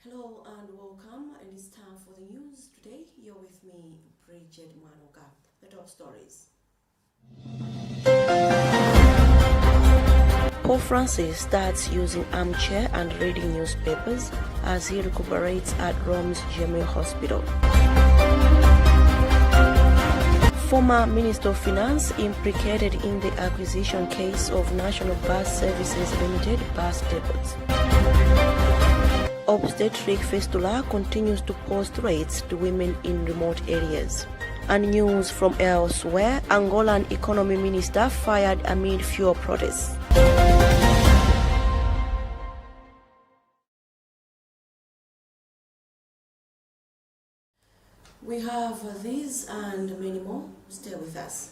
Hello and welcome, and it's time for the news. Today you're with me, Bridget Manoga. The top stories. Pope Francis starts using armchair and reading newspapers as he recuperates at Rome's Gemelli Hospital. Former Minister of Finance implicated in the acquisition case of National Bus Services Limited bus depots. Obstetric fistula continues to pose threats to women in remote areas. And news from elsewhere, Angolan economy minister fired amid fuel protests. We have these and many more. Stay with us.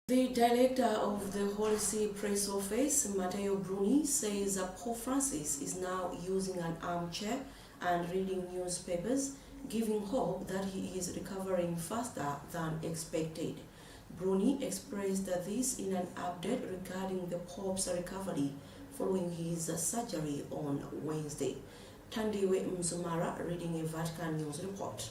The director of the Holy See Press Office, Matteo Bruni, says that Pope Francis is now using an armchair and reading newspapers, giving hope that he is recovering faster than expected. Bruni expressed this in an update regarding the Pope's recovery following his surgery on Wednesday. Tandiwe Mzumara reading a Vatican News report.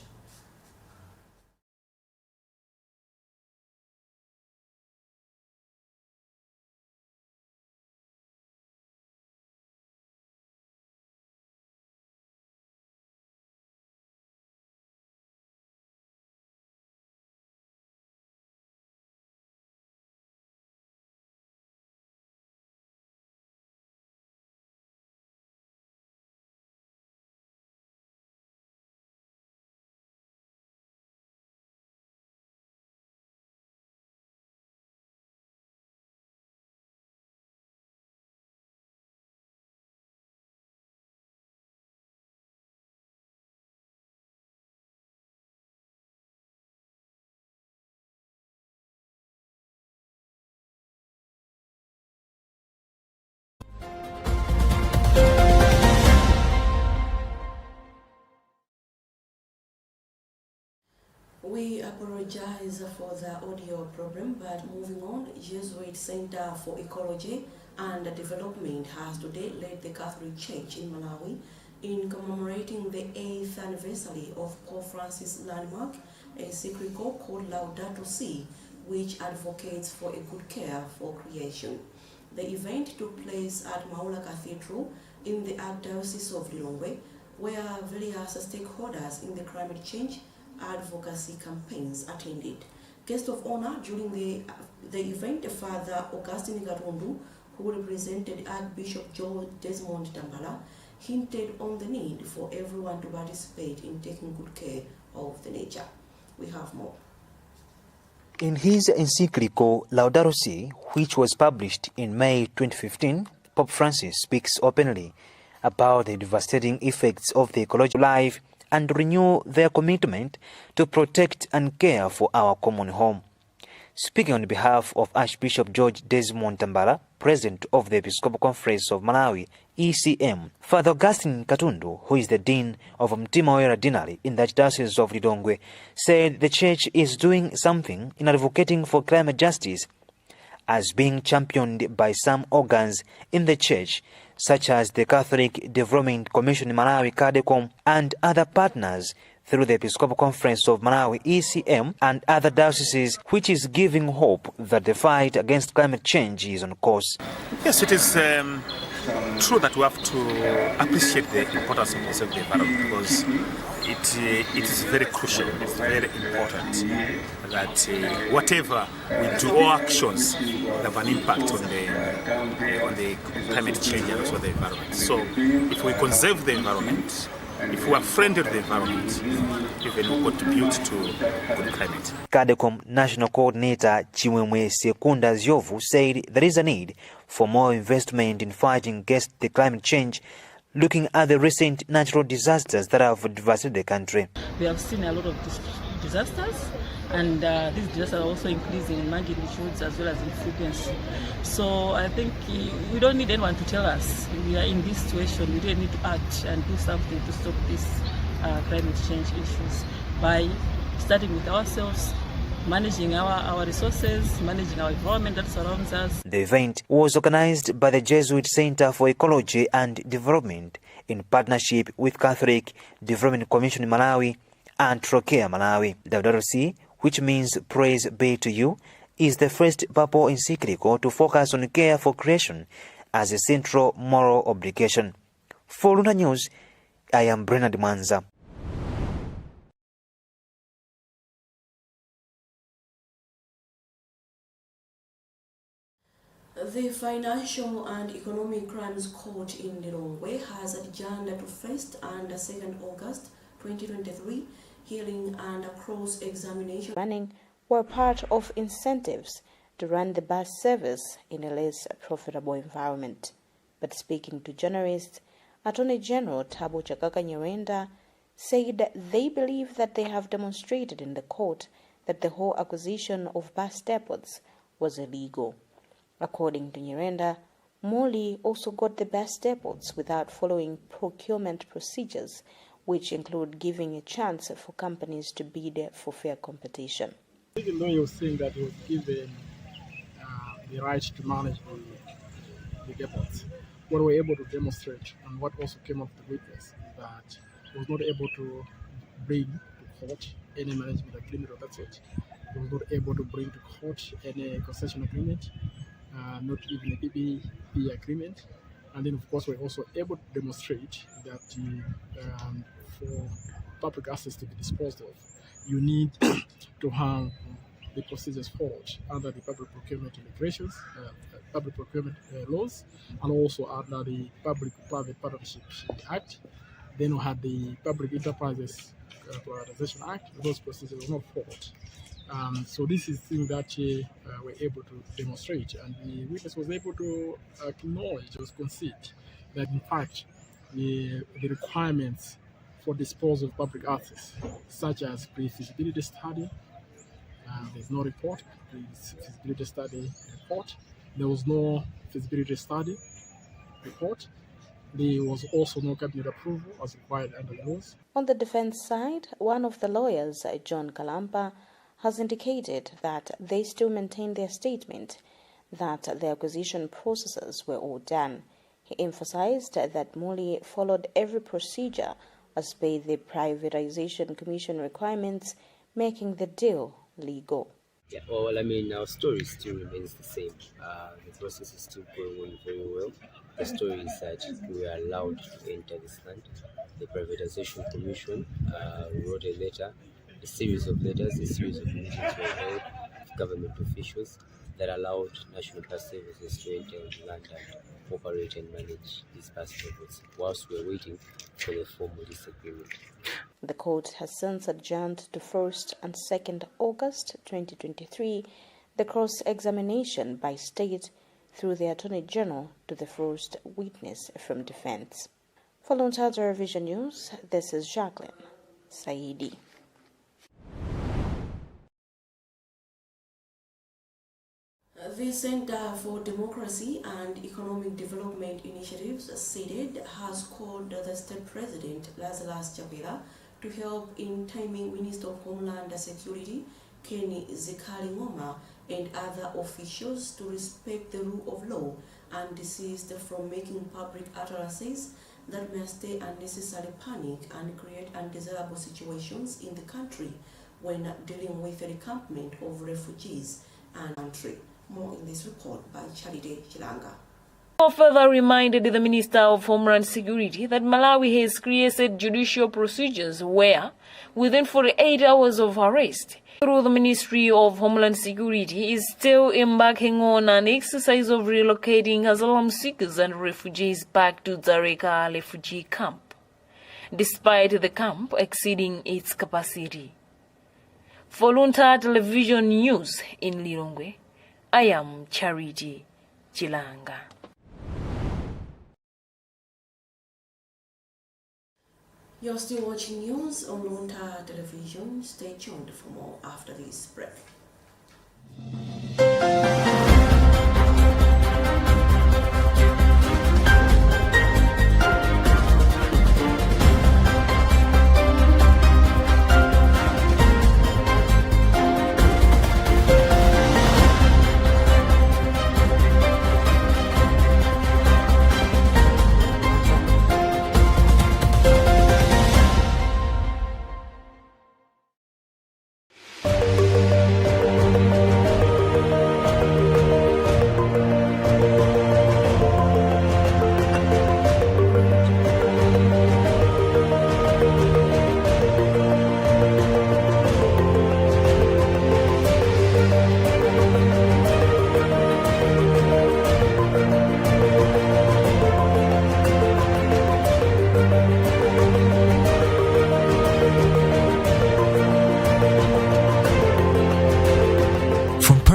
We apologize for the audio problem, but moving on, Jesuit Center for Ecology and Development has today led the Catholic Church in Malawi in commemorating the 8th anniversary of Pope Francis' landmark, a encyclical called Laudato Si, which advocates for a good care for creation. The event took place at Maula Cathedral in the Archdiocese of Lilongwe, where various stakeholders in the climate change advocacy campaigns attended. Guest of honor during the event, Father Augustine Gatundu, who represented Archbishop George Desmond Tambala, hinted on the need for everyone to participate in taking good care of the nature. We have more. In his encyclical Laudato Si, which was published in May 2015, Pope Francis speaks openly about the devastating effects of the ecological life and renew their commitment to protect and care for our common home. Speaking on behalf of Archbishop George Desmond Tambala, President of the Episcopal Conference of Malawi, ECM, Father Augustine Katundu, who is the Dean of Mtima Wera Dinari in the Archdiocese of Lilongwe, said the Church is doing something in advocating for climate justice, as being championed by some organs in the Church, such as the Catholic Development Commission in Malawi, CADECOM, and other partners through the Episcopal Conference of Malawi, ECM, and other dioceses, which is giving hope that the fight against climate change is on course. Yes, it is true that we have to appreciate the importance of conserving the environment, because it is very crucial, it's very important that whatever we do, all actions have an impact on the climate change and also the environment. So if we conserve the environment, if we are friendly to the environment, even we contribute to good climate. CADECOM National Coordinator Chimwemwe Sekunda Ziovu said there is a need for more investment in fighting against the climate change, looking at the recent natural disasters that have devastated the country. We have seen a lot of disasters, and these disasters are also increasing in magnitudes as well as in frequency. So I think we don't need anyone to tell us we are in this situation. We really need to act and do something to stop these climate change issues by starting with ourselves, managing our resources, managing our environment that surrounds us. The event was organized by the Jesuit Center for Ecology and Development in partnership with Catholic Development Commission in Malawi and Trocare Malawi. The WRC, which means praise be to you, is the first papal encyclical to focus on care for creation as a central moral obligation. For Luntha News, I am Bernard Mwanza. The Financial and Economic Crimes Court in Lilongwe has adjourned to 1st and 2nd August 2023 hearing and cross-examination running were part of incentives to run the bus service in a less profitable environment. But speaking to journalists, Attorney General Thabo Chakaka Nyirenda said they believe that they have demonstrated in the court that the whole acquisition of bus depots was illegal. According to Nyirenda, Moli also got the bus depots without following procurement procedures, which include giving a chance for companies to bid for fair competition. Even though he was saying that he was given the right to manage the depots, what we were able to demonstrate and what also came up with the witness is that he was not able to bring to court any management agreement or that's it. He was not able to bring to court any concession agreement, not even a PPP agreement. And then, of course, we're also able to demonstrate that for public assets to be disposed of, you need to have the procedures followed under the public procurement regulations, public procurement laws, and also under the Public-Private Partnership Act. Then we had the Public Enterprises Privatization Act. Those procedures were not followed. So this is the thing that we're able to demonstrate, and the witness was able to acknowledge or concede that in fact the requirements for disposal of public assets, such as pre-feasibility study, there's no report, pre-feasibility study report. There was no feasibility study report. There was also no cabinet approval as required under the laws. On the defense side, one of the lawyers, John Kalampa, has indicated that they still maintain their statement that the acquisition processes were all done. He emphasized that Moli followed every procedure as per the Privatization Commission requirements, making the deal legal. Yeah, well, I mean, our story still remains the same. The process is still going on very well. The story is that we were allowed to enter this land. The Privatization Commission wrote a letter, a series of letters, a series of meetings were held with government officials that allowed National Bus Services to enter the land and operate and manage these bus depots whilst we are waiting for the formal lease agreement. The court has since adjourned to 1st and 2nd August 2023 the cross-examination by state through the Attorney General to the first witness from defense. For Luntha Television News, this is Jacqueline Saidi. The Center for Democracy and Economic Development Initiatives, CEDED, has called the State President, Lazarus Chakwera, to help in timing Minister of Homeland Security, Kenny Zikali Ngoma, and other officials to respect the rule of law and desist from making public utterances that may stir unnecessary panic and create undesirable situations in the country when dealing with the encampment of refugees and country. More in this report by Charity Chilanga. Further reminded the Minister of Homeland Security that Malawi has created judicial procedures where, within 48 hours of arrest, through the Ministry of Homeland Security is still embarking on an exercise of relocating asylum seekers and refugees back to Zareka refugee camp, despite the camp exceeding its capacity. For Luntha Television News in Lilongwe, I am Charity Chilanga. You're still watching news on Luntha Television. Stay tuned for more after this break.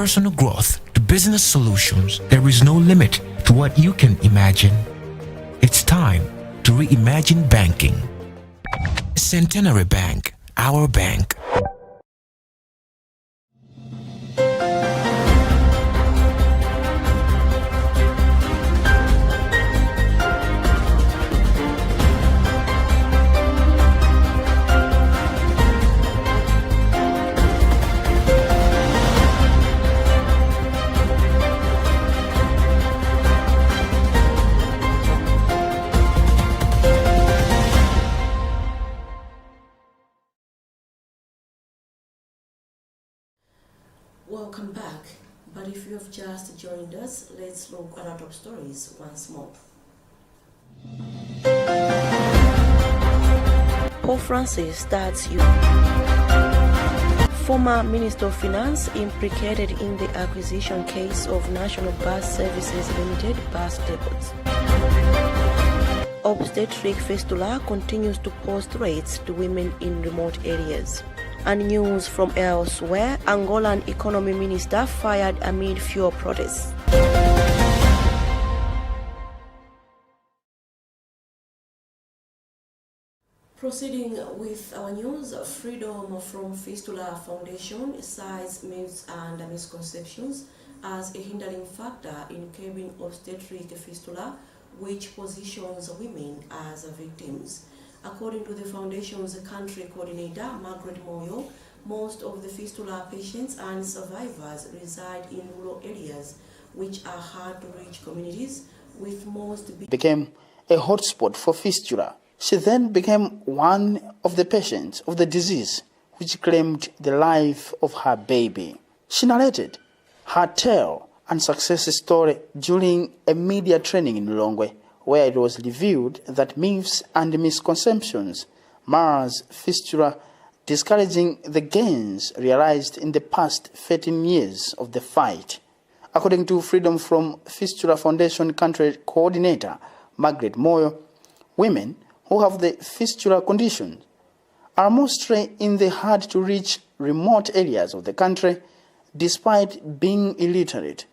personal growth to business solutions, there is no limit to what you can imagine. It's time to reimagine banking. Centenary Bank, our bank. Welcome back, but if you have just joined us, let's look at our top stories once more. Pope Francis starts you. Former Minister of Finance implicated in the acquisition case of National Bus Services Limited bus depots. Obstetric fistula continues to pose threats to women in remote areas. And news from elsewhere, Angolan economy minister fired amid fuel protests. Proceeding with our news, Freedom from Fistula Foundation cites myths and misconceptions as a hindering factor in curbing obstetric fistula, which positions women as victims. According to the foundation's country coordinator, Margaret Moyo, most of the fistula patients and survivors reside in rural areas, which are hard to reach communities, with most became a hotspot for fistula. She then became one of the patients of the disease, which claimed the life of her baby. She narrated her tale and success story during a media training in Lilongwe, where it was revealed that myths and misconceptions mars fistula, discouraging the gains realized in the past 13 years of the fight. According to Freedom from Fistula Foundation country coordinator Margaret Moyo, women who have the fistula condition are mostly in the hard-to-reach remote areas of the country, despite being illiterate.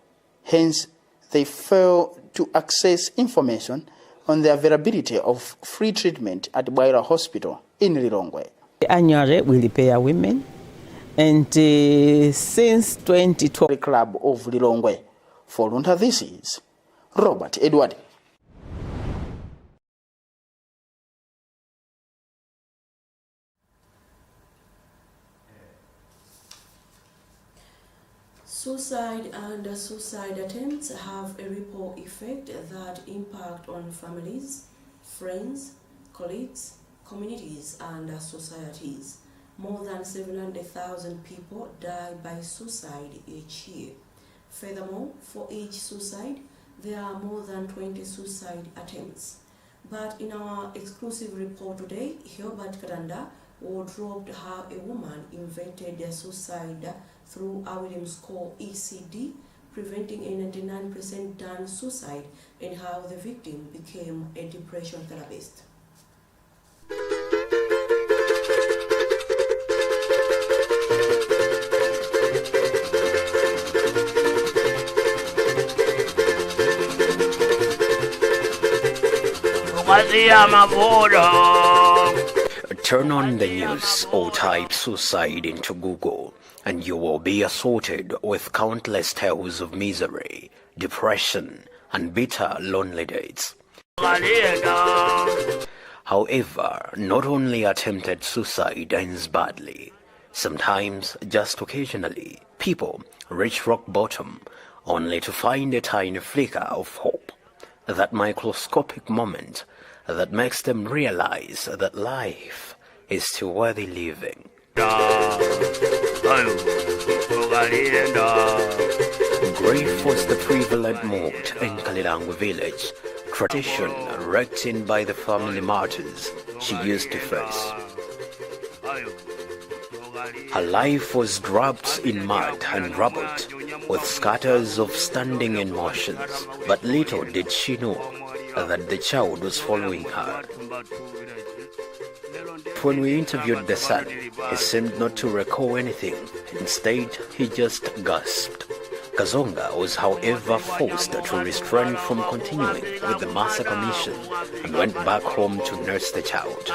Hence, they fail to access information on the availability of free treatment at Bwaira Hospital in Lilongwe. Annually, we repair women, and since 2012, Club of Lilongwe. For Luntha, this is Robert Edward. Suicide and suicide attempts have a ripple effect that impact on families, friends, colleagues, communities, and societies. More than 700,000 people die by suicide each year. Furthermore, for each suicide, there are more than 20 suicide attempts. But in our exclusive report today, Hilbert Kadanda wardrobed how a woman invented their suicide through Williams Core ECD, preventing a 99% done suicide, and how the victim became a depression therapist. Turn on the news or type suicide into Google, and you will be assaulted with countless tales of misery, depression, and bitter lonely days. However, not only attempted suicide ends badly. Sometimes, just occasionally, people reach rock bottom only to find a tiny flicker of hope. That microscopic moment that makes them realize that life is still worthy living. Grief was the prevalent mood in Kalilangwe village, tradition written by the family martyrs she used to face. Her life was dropped in mud and rubble, with scatters of standing emotions, but little did she know that the child was following her. When we interviewed the son, he seemed not to recall anything. Instead, he just gasped. Kazonga was however forced to restrain from continuing with the massacre mission and went back home to nurse the child.